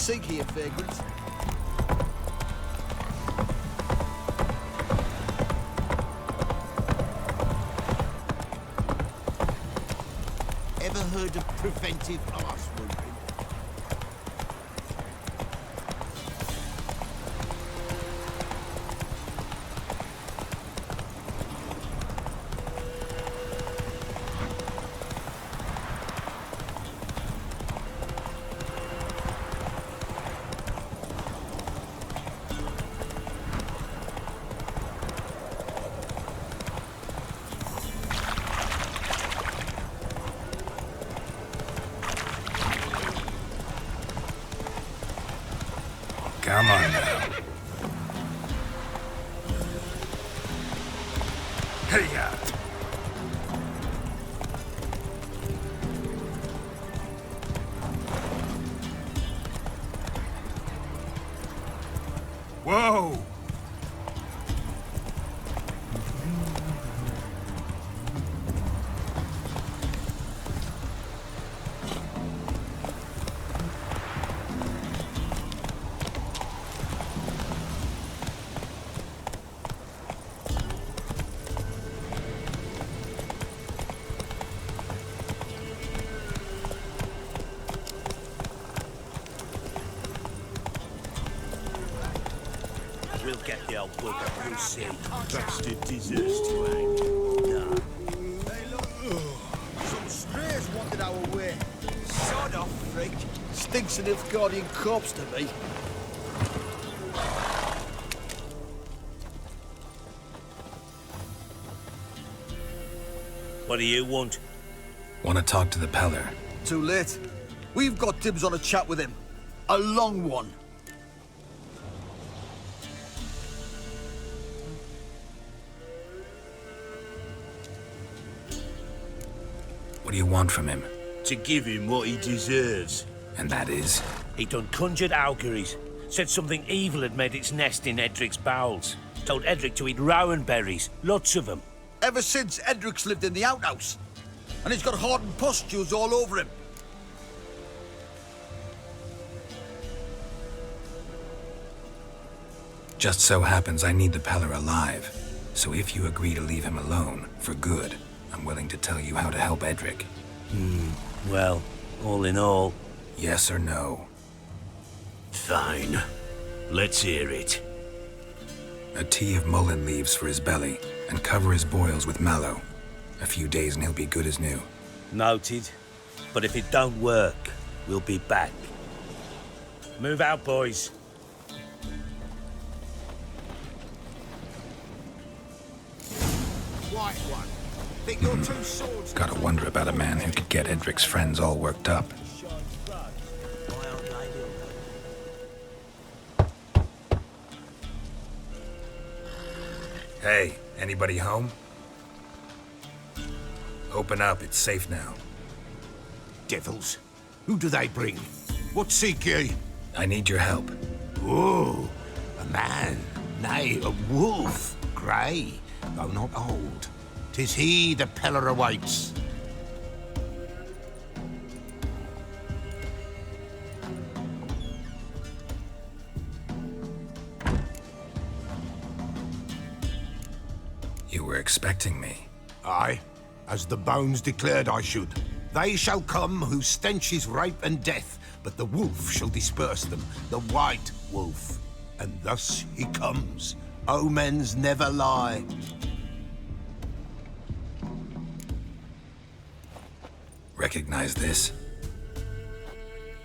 seek here, vagrant. Ever heard of preventive arse wounding? Come on now. Hey-ya! Whoa! We'll get the old bugger, you'll see. Bastard deserves to hang. Nah. Hey, look. Some strays wanted our way. Sod off, freak. Stinks of Nilfgaardian corpse to me. What do you want? Want to talk to the Peller? Too late. We've got dibs on a chat with him. A long one. What do you want from him? To give him what he deserves. And that is? He done conjured auguries. Said something evil had made its nest in Edric's bowels. Told Edric to eat rowan berries. Lots of them. Ever since Edric's lived in the outhouse. And he's got hardened pustules all over him. Just so happens I need the Peller alive. So if you agree to leave him alone, for good, I'm willing to tell you how to help Edric. Well, all in all... Yes or no? Fine. Let's hear it. A tea of mullein leaves for his belly, and cover his boils with mallow. A few days and he'll be good as new. Noted. But if it don't work, we'll be back. Move out, boys. White one. Think your two swords... Gotta wonder about a man who could get Edric's friends all worked up. Hey, anybody home? Open up, it's safe now. Devils? Who do they bring? What seek ye? I need your help. Oh, a man, nay, a wolf, grey, though not old. 'Tis he the Peller awaits. You were expecting me. Aye, as the bones declared I should. They shall come whose stench is rape and death, but the wolf shall disperse them, the white wolf. And thus he comes. Omens never lie. Recognize this?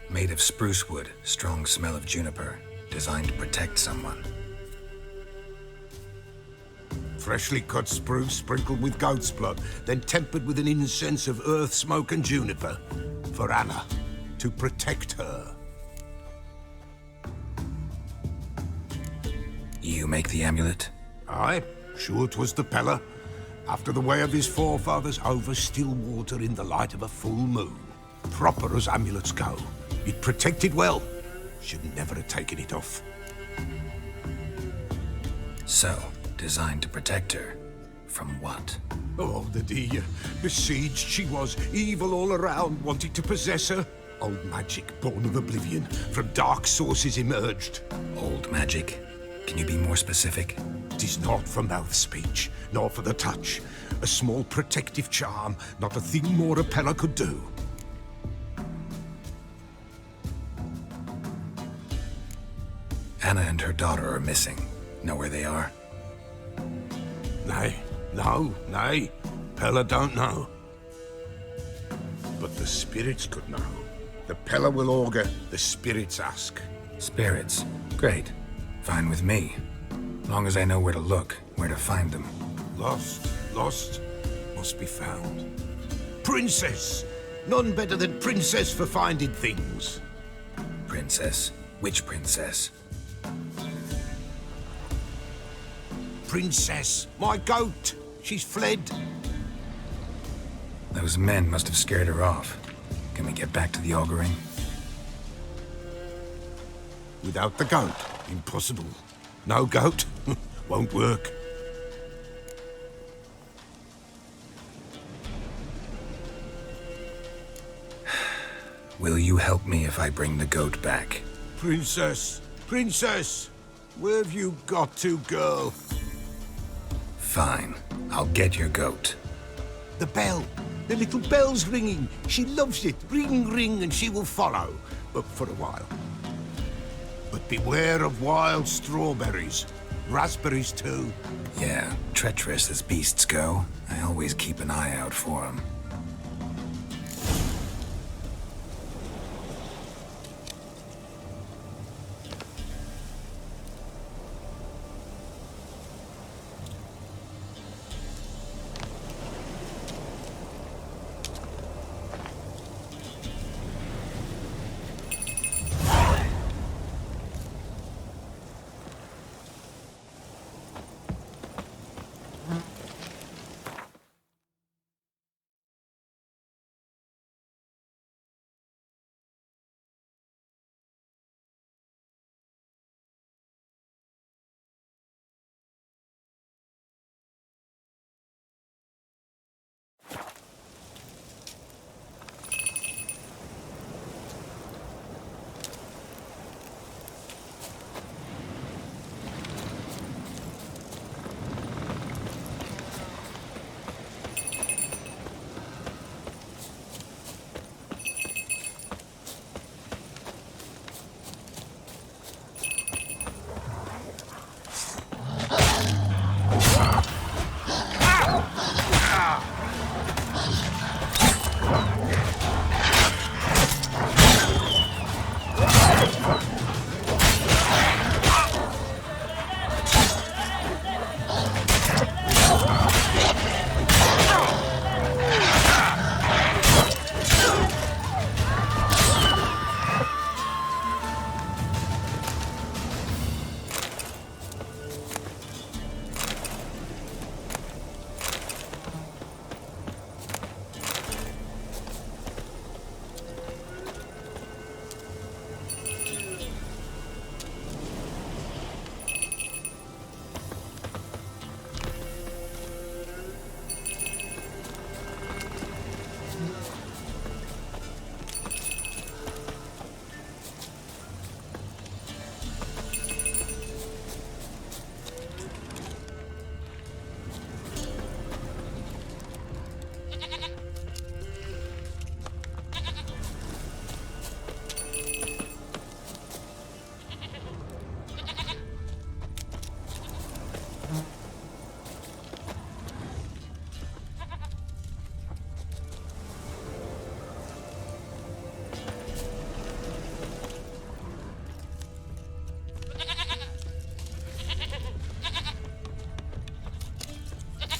Made of spruce wood, strong smell of juniper, designed to protect someone. Freshly cut spruce sprinkled with goat's blood, then tempered with an incense of earth, smoke and juniper. For Anna, to protect her. You make the amulet? Aye, sure 'twas the Peller. After the way of his forefathers, over still water in the light of a full moon. Proper as amulets go. It protected well. Should never have taken it off. So, designed to protect her. From what? Oh, the dear. Besieged she was, evil all around, wanted to possess her. Old magic, born of oblivion, from dark sources emerged. Old magic? Can you be more specific? 'Tis not for mouth speech, nor for the touch. A small protective charm, not a thing more a Pella could do. Anna and her daughter are missing. Know where they are? Nay, nay. Pella don't know. But the spirits could know. The Pella will augur, the spirits ask. Spirits. Great. Fine with me. Long as I know where to look, where to find them. Lost, must be found. Princess! None better than Princess for finding things. Princess? Which princess? Princess, my goat! She's fled. Those men must have scared her off. Can we get back to the auguring? Without the goat, impossible. No goat, won't work. Will you help me if I bring the goat back? Princess, where have you got to, girl? Fine. I'll get your goat. The bell. The little bell's ringing. She loves it. Ring, ring, and she will follow. But for a while. But beware of wild strawberries. Raspberries, too. Yeah, treacherous as beasts go. I always keep an eye out for them.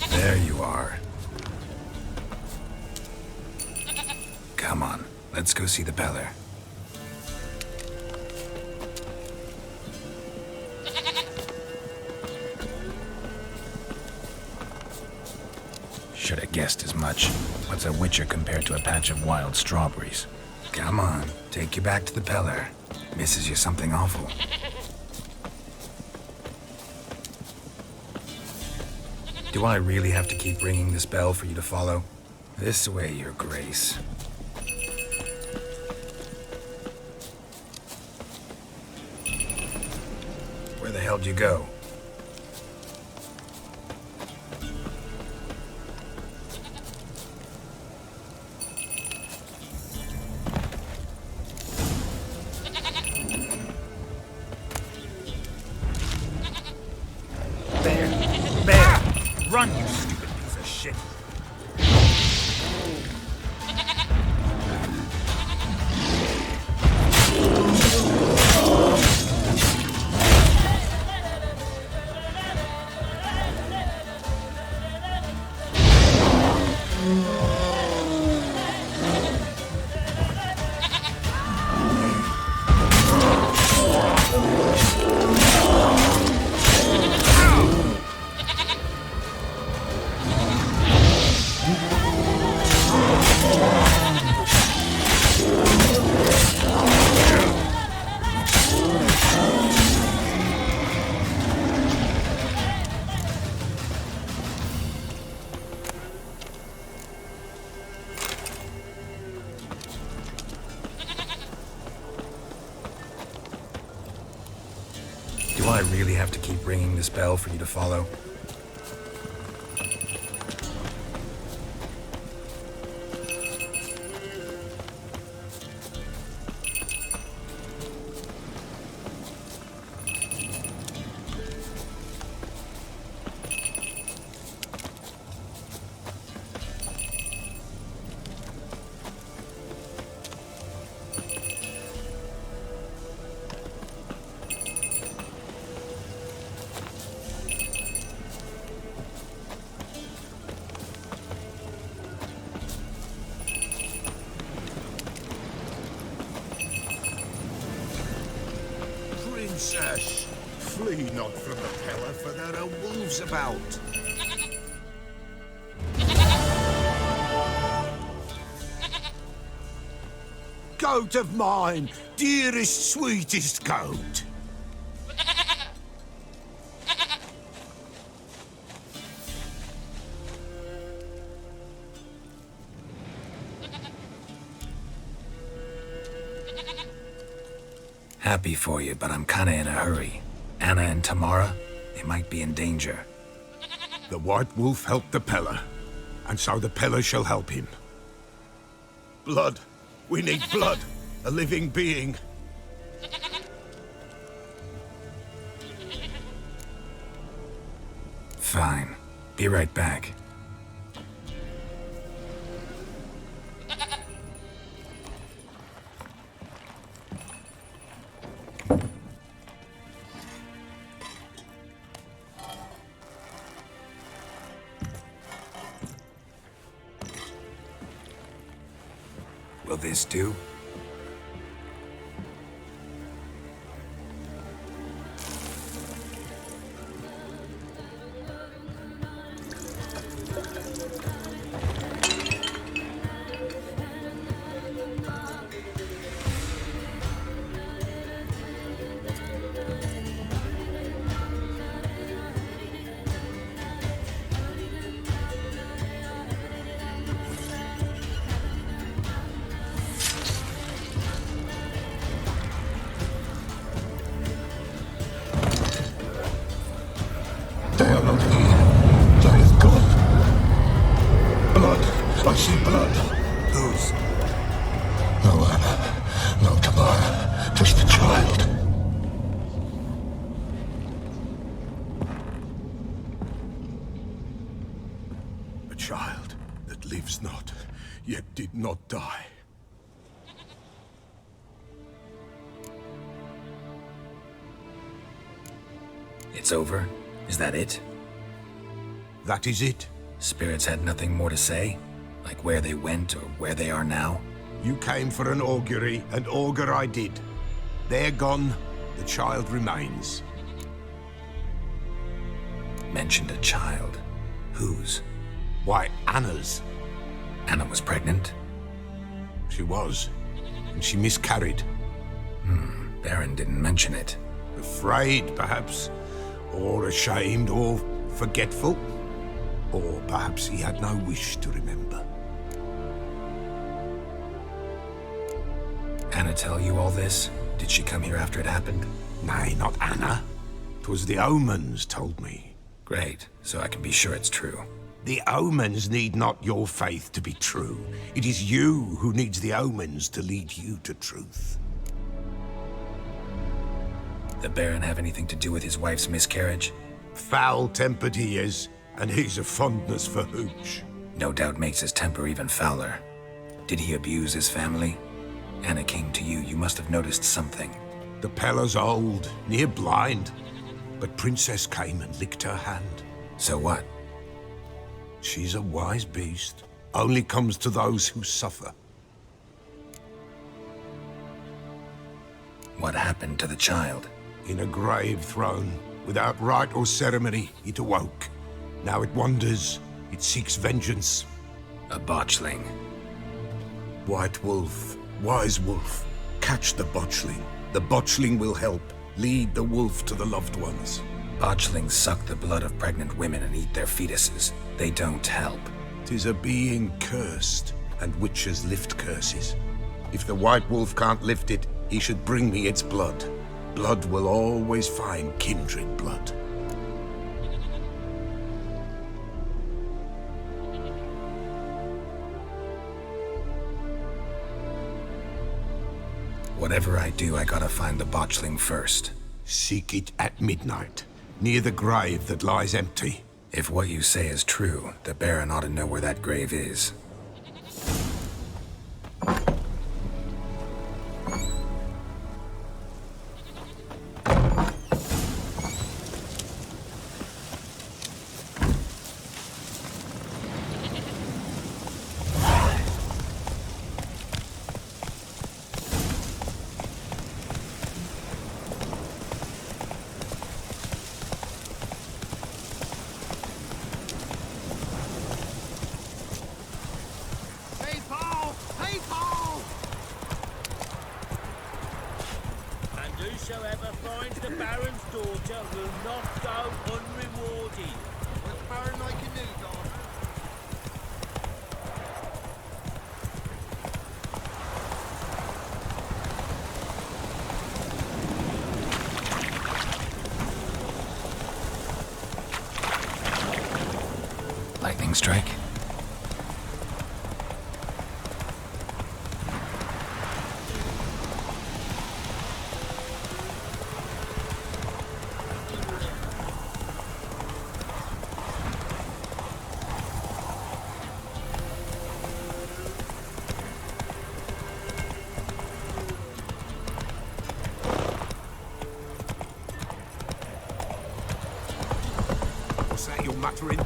There you are. Come on, let's go see the Peller. Should have guessed as much. What's a witcher compared to a patch of wild strawberries? Come on, take you back to the Peller. Misses you something awful. Do I really have to keep ringing this bell for you to follow? This way, Your Grace. the hell'd you go? Bear! Run, you stupid piece of shit! Do I really have to keep ringing this bell for you to follow? Princess, flee not from the Pellar, for there are wolves about. Goat of mine, dearest, sweetest goat. Happy for you, but I'm kinda in a hurry. Anna and Tamara, they might be in danger. The White Wolf helped the Pellar, and so the Pellar shall help him. Blood. We need blood. A living being. Fine. Be right back. Will this do? They are not here. They is gone. Blood. I see blood. Whose? No Anna. No Tamara. Just a child. A child that lives not, yet did not die. It's over? Is that it? That is it. Spirits had nothing more to say? Like where they went or where they are now? You came for an augury, and augur I did. They're gone, the child remains. Mentioned a child. Whose? Why, Anna's. Anna was pregnant? She was, and she miscarried. Baron didn't mention it. Afraid, perhaps, or ashamed, or forgetful. Or perhaps he had no wish to remember. Anna tell you all this? Did she come here after it happened? Nay, not Anna. 'Twas the omens told me. Great, so I can be sure it's true. The omens need not your faith to be true. It is you who needs the omens to lead you to truth. The Baron have anything to do with his wife's miscarriage? Foul-tempered he is, and he's a fondness for hooch. No doubt makes his temper even fouler. Did he abuse his family? Anna came to you, you must have noticed something. The Pella's old, near blind, but Princess came and licked her hand. So what? She's a wise beast. Only comes to those who suffer. What happened to the child? In a grave thrown, without rite or ceremony, it awoke. Now it wanders, it seeks vengeance. A botchling. White Wolf, Wise Wolf, catch the botchling. The botchling will help. Lead the wolf to the loved ones. Botchlings suck the blood of pregnant women and eat their fetuses. They don't help. 'Tis a being cursed, and witches lift curses. If the White Wolf can't lift it, he should bring me its blood. Blood will always find kindred blood. Whatever I do, I gotta find the botchling first. Seek it at midnight, near the grave that lies empty. If what you say is true, the Baron ought to know where that grave is. Hey, Paul! Hey, Paul! And whosoever finds the Baron's daughter will not go unrewarded. What's Baron like a new dog? Lightning strike? What's that you're muttering?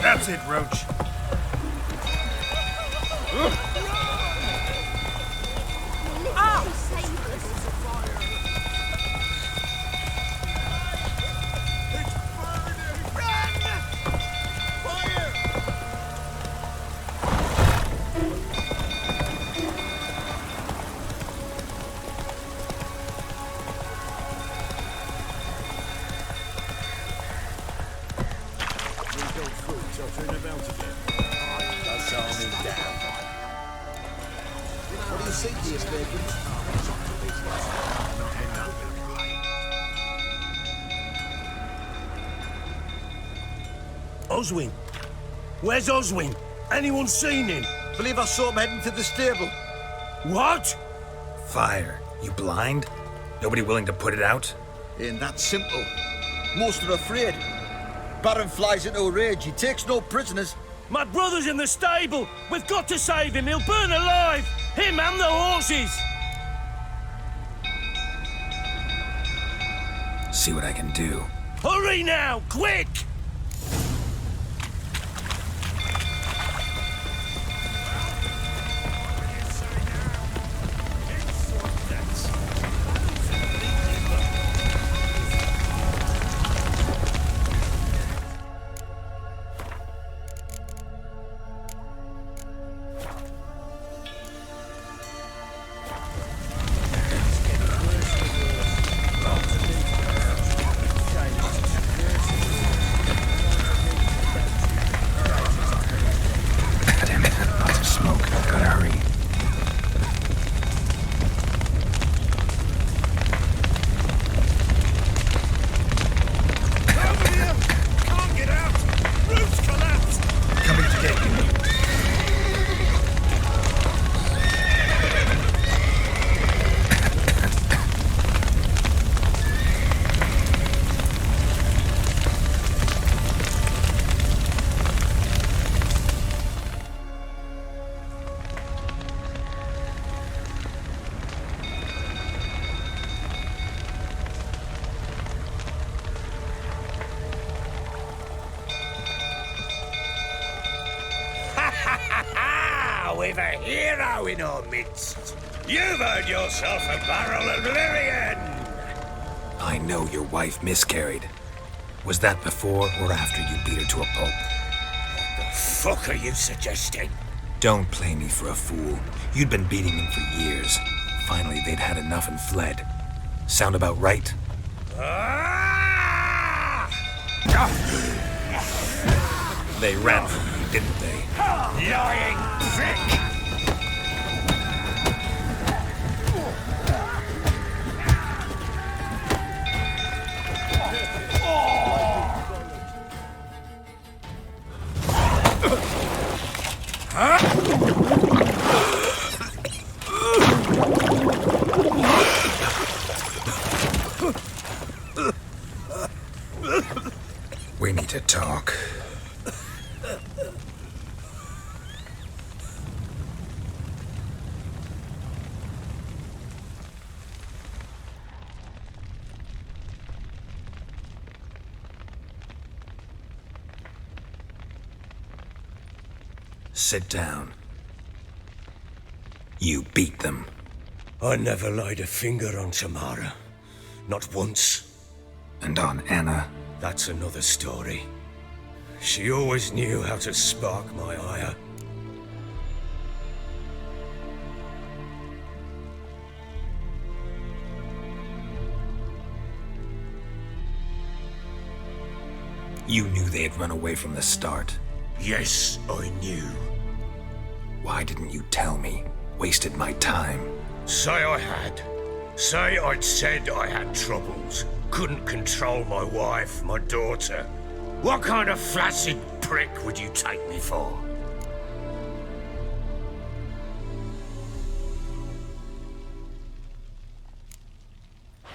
That's it, Roach. It's burning! Run! Fire! We go through, so turn the belt again. That's arming down. What do you think here, Sturgeon? Oswin? Where's Oswin? Anyone seen him? Believe I saw him heading to the stable. What? Fire. You blind? Nobody willing to put it out? Ain't that simple. Most are afraid. Baron flies into a rage. He takes no prisoners. My brother's in the stable. We've got to save him. He'll burn alive. Him and the horses. See what I can do. Hurry now, quick! we've a hero in our midst. You've earned yourself a barrel of Lyrian. I know your wife miscarried. Was that before or after you beat her to a pulp? What the fuck are you suggesting? Don't play me for a fool. You'd been beating them for years. Finally, they'd had enough and fled. Sound about right? They ran from you, didn't they? Lying prick! We need to talk. Sit down. You beat them. I never laid a finger on Tamara. Not once. And on Anna. That's another story. She always knew how to spark my ire. You knew they had run away from the start. Yes, I knew. Why didn't you tell me? Wasted my time. Say I had. Say I'd said I had troubles. Couldn't control my wife, my daughter. What kind of flaccid prick would you take me for?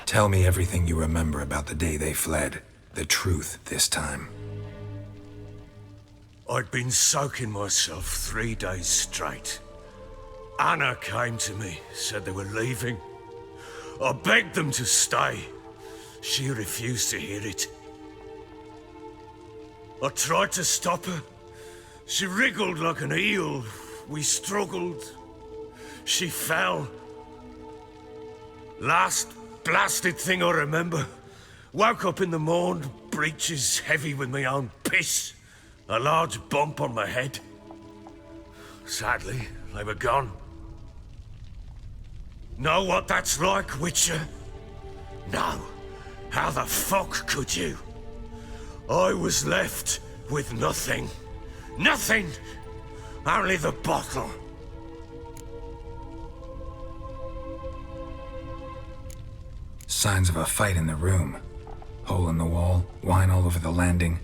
Tell me everything you remember about the day they fled. The truth this time. I'd been soaking myself 3 days straight. Anna came to me, said they were leaving. I begged them to stay. She refused to hear it. I tried to stop her. She wriggled like an eel. We struggled. She fell. Last blasted thing I remember. Woke up in the morn, breeches heavy with my own piss. A large bump on my head. Sadly, they were gone. Know what that's like, Witcher? No. How the fuck could you? I was left with nothing. Nothing! Only the bottle. Signs of a fight in the room. Hole in the wall, wine all over the landing.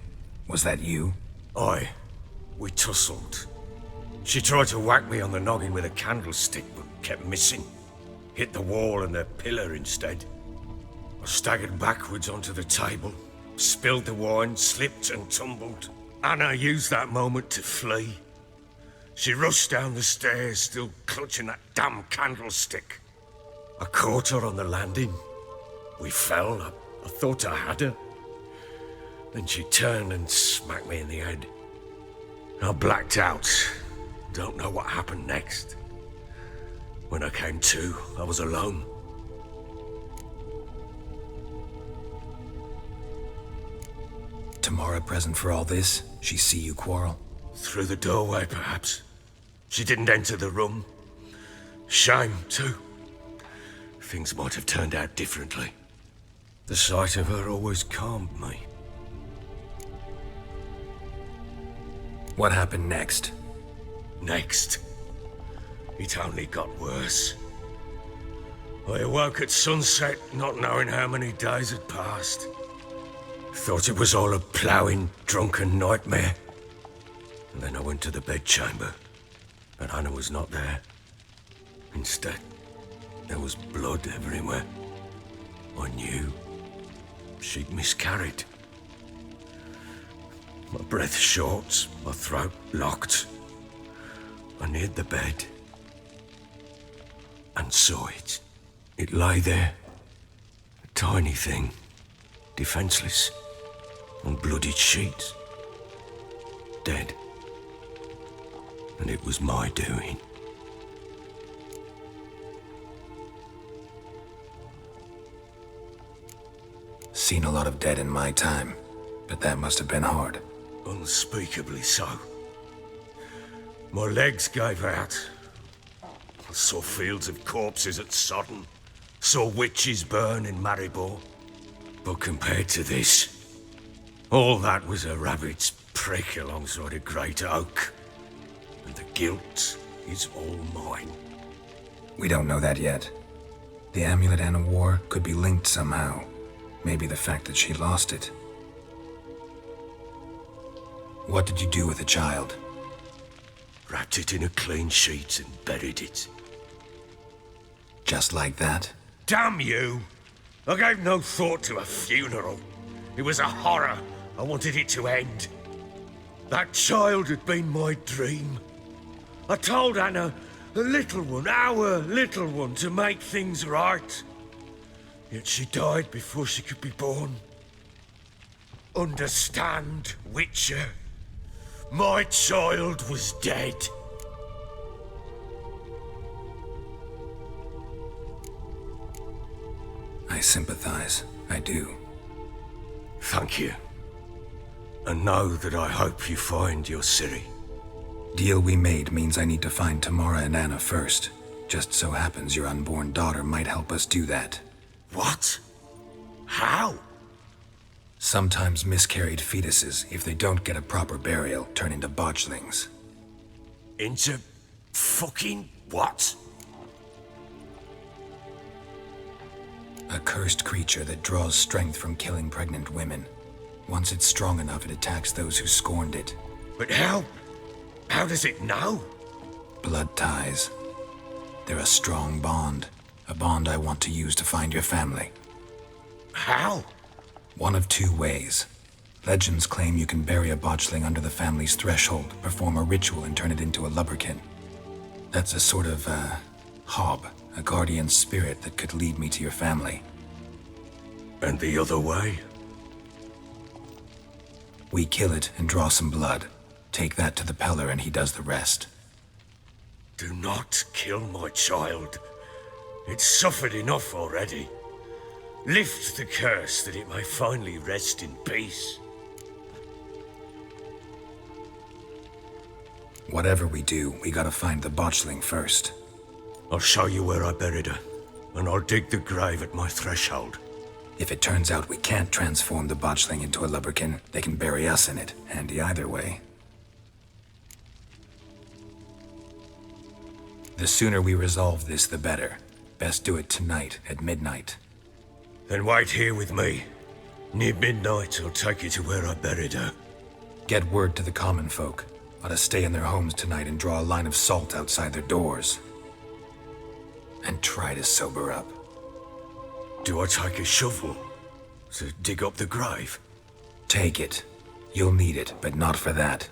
Was that you? Aye. We tussled. She tried to whack me on the noggin with a candlestick, but kept missing. Hit the wall and the pillar instead. I staggered backwards onto the table, spilled the wine, slipped and tumbled. Anna used that moment to flee. She rushed down the stairs, still clutching that damn candlestick. I caught her on the landing. We fell. I thought I had her. Then she turned and smacked me in the head. I blacked out. Don't know what happened next. When I came to, I was alone. Tamara present for all this? She see you quarrel? Through the doorway, perhaps. She didn't enter the room. Shame, too. Things might have turned out differently. The sight of her always calmed me. What happened next? Next, it only got worse. I awoke at sunset, not knowing how many days had passed. Thought it was all a ploughing, drunken nightmare. And then I went to the bedchamber, and Anna was not there. Instead, there was blood everywhere. I knew she'd miscarried. My breath short, my throat locked. I neared the bed and saw it. It lay there, a tiny thing, defenseless, on bloodied sheets, dead. And it was my doing. seen a lot of dead in my time, but that must have been hard. Unspeakably so. My legs gave out. I saw fields of corpses at Sodden. Saw witches burn in Maribor. But compared to this, all that was a rabbit's prick alongside a great oak. And the guilt is all mine. We don't know that yet. The amulet Anna wore could be linked somehow. Maybe the fact that she lost it. What did you do with the child? Wrapped it in a clean sheet and buried it. Just like that? Damn you! I gave no thought to a funeral. It was a horror. I wanted it to end. That child had been my dream. I told Anna, the little one, our little one, to make things right. Yet she died before she could be born. Understand, Witcher? My child was dead. I sympathize. I do. Thank you. And know that I hope you find your Ciri. Deal we made means I need to find Tamara and Anna first. Just so happens your unborn daughter might help us do that. What? How? Sometimes miscarried fetuses, if they don't get a proper burial, turn into botchlings. Into fucking what? A cursed creature that draws strength from killing pregnant women. Once it's strong enough, it attacks those who scorned it. But how? How does it know? Blood ties. They're a strong bond. A bond I want to use to find your family. How? One of two ways. Legends claim you can bury a botchling under the family's threshold, perform a ritual, and turn it into a lubberkin. That's a sort of, hob, a guardian spirit that could lead me to your family. And the other way? We kill it and draw some blood. Take that to the Peller and he does the rest. Do not kill my child. It's suffered enough already. Lift the curse that it may finally rest in peace. Whatever we do, we gotta find the botchling first. I'll show you where I buried her, and I'll dig the grave at my threshold. If it turns out we can't transform the botchling into a lubberkin, they can bury us in it. Handy either way. The sooner we resolve this, the better. Best do it tonight at midnight. Then wait here with me. Near midnight, I'll take you to where I buried her. Get word to the common folk. Ought to stay in their homes tonight and draw a line of salt outside their doors. And try to sober up. Do I take a shovel to dig up the grave? Take it. You'll need it, but not for that.